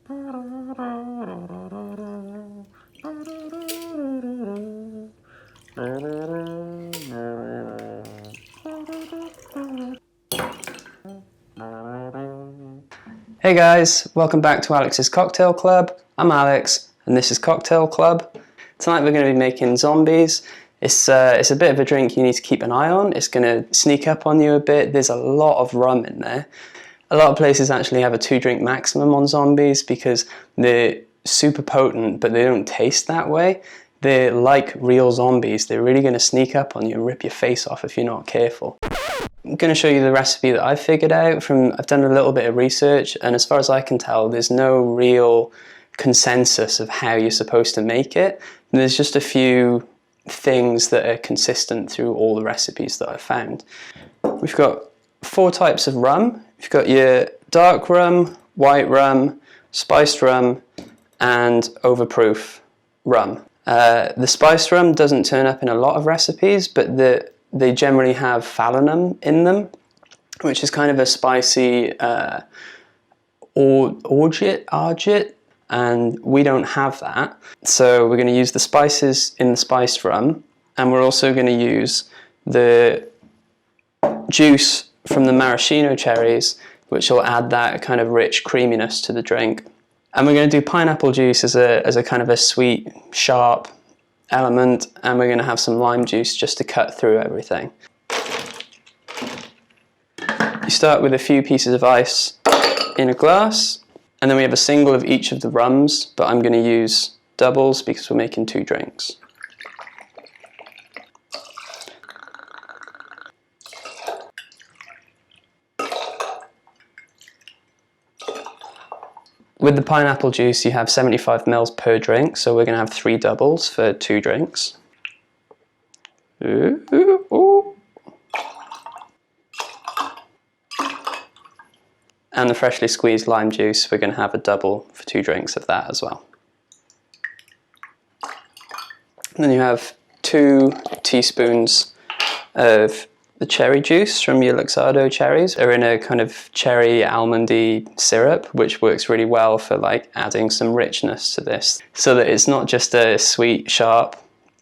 Hey guys, welcome back to Alex's Cocktail Club. I'm Alex and this is Cocktail Club. Tonight we're going to be making zombies. It's a bit of a drink you need to keep an eye on. It's going to sneak up on you a bit. There's a lot of rum in there. A lot of places actually have a 2-drink maximum on zombies because they're super potent but they don't taste that way. They're like real zombies. They're really going to sneak up on you and rip your face off if you're not careful. I'm going to show you the recipe that I figured out I've done a little bit of research, and as far as I can tell there's no real consensus of how you're supposed to make it. There's just a few things that are consistent through all the recipes that I've found. We've got 4 types of rum. You've got your dark rum, white rum, spiced rum and overproof rum. The spiced rum doesn't turn up in a lot of recipes, but they generally have phthalate in them, which is kind of a spicy orgeat, and we don't have that. So we're going to use the spices in the spiced rum, and we're also going to use the juice from the maraschino cherries, which will add that kind of rich creaminess to the drink. And we're going to do pineapple juice as a kind of a sweet, sharp element, and we're going to have some lime juice just to cut through everything. You start with a few pieces of ice in a glass, and then we have a single of each of the rums, but I'm going to use doubles because we're making 2 drinks. With the pineapple juice you have 75 ml per drink, so we're going to have 3 doubles for 2 drinks. Ooh, ooh, ooh. And the freshly squeezed lime juice, we're going to have a double for 2 drinks of that as well. And then you have 2 teaspoons of the cherry juice from your Luxardo cherries. Are in a kind of cherry almondy syrup, which works really well for like adding some richness to this, so that it's not just a sweet, sharp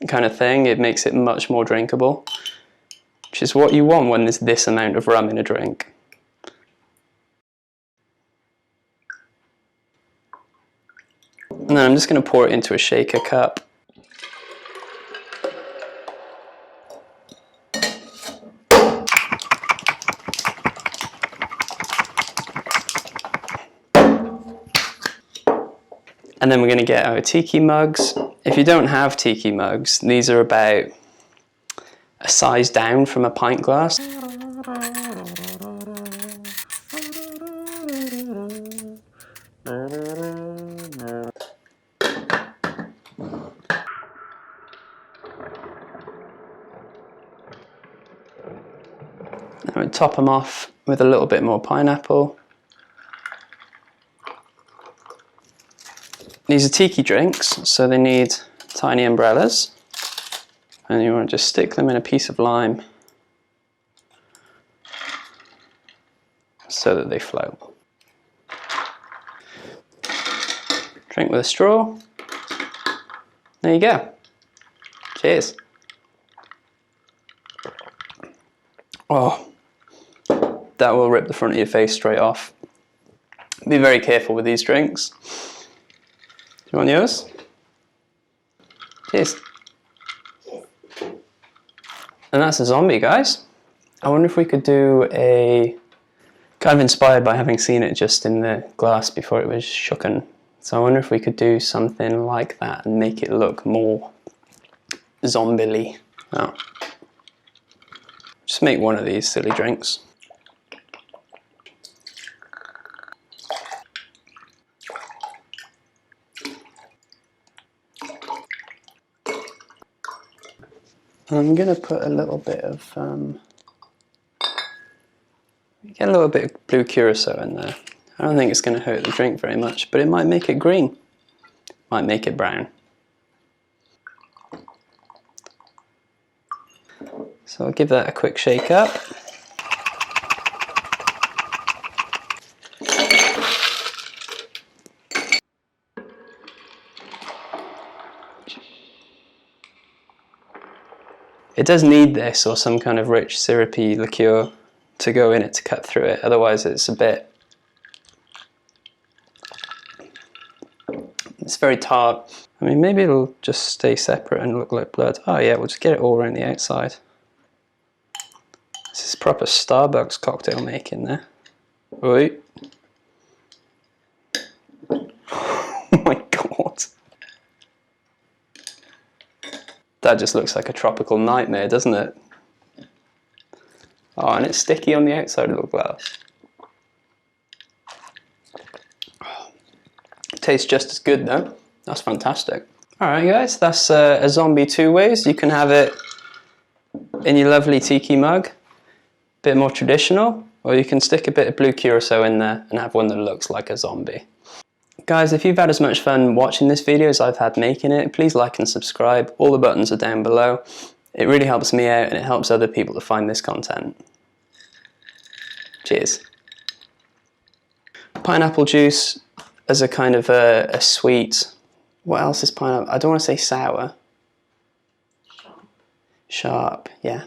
kind of thing. It makes it much more drinkable, which is what you want when there's this amount of rum in a drink. And then I'm just going to pour it into a shaker cup. And then we're going to get our tiki mugs. If you don't have tiki mugs, these are about a size down from a pint glass. Now we top them off with a little bit more pineapple. These are tiki drinks, so they need tiny umbrellas, and you want to just stick them in a piece of lime so that they float. Drink with a straw. There you go. Cheers. Oh, that will rip the front of your face straight off. Be very careful with these drinks. You want yours? Cheers. And that's a zombie, guys. I wonder if we could do a... Kind of inspired by having seen it just in the glass before it was shooken. So I wonder if we could do something like that and make it look more zombie-ly. Oh. Just make one of these silly drinks. I'm going to put a little bit of, get a little bit of blue curacao in there. I don't think it's going to hurt the drink very much, but it might make it green. Might make it brown. So I'll give that a quick shake up. It does need this or some kind of rich syrupy liqueur to go in it to cut through it, otherwise it's a bit... It's very tart. I mean, maybe it'll just stay separate and look like blood. Oh yeah, we'll just get it all around the outside. This is proper Starbucks cocktail making there. Wait. Oh my god. That just looks like a tropical nightmare, doesn't it? Oh, and it's sticky on the outside of the glass. It tastes just as good though. That's fantastic. Alright guys, that's a zombie two ways. You can have it in your lovely tiki mug, a bit more traditional, or you can stick a bit of blue curacao in there and have one that looks like a zombie. Guys, if you've had as much fun watching this video as I've had making it, please like and subscribe. All the buttons are down below. It really helps me out and it helps other people to find this content. Cheers. Pineapple juice as a kind of a sweet. What else is pineapple? I don't want to say sour. Sharp, yeah.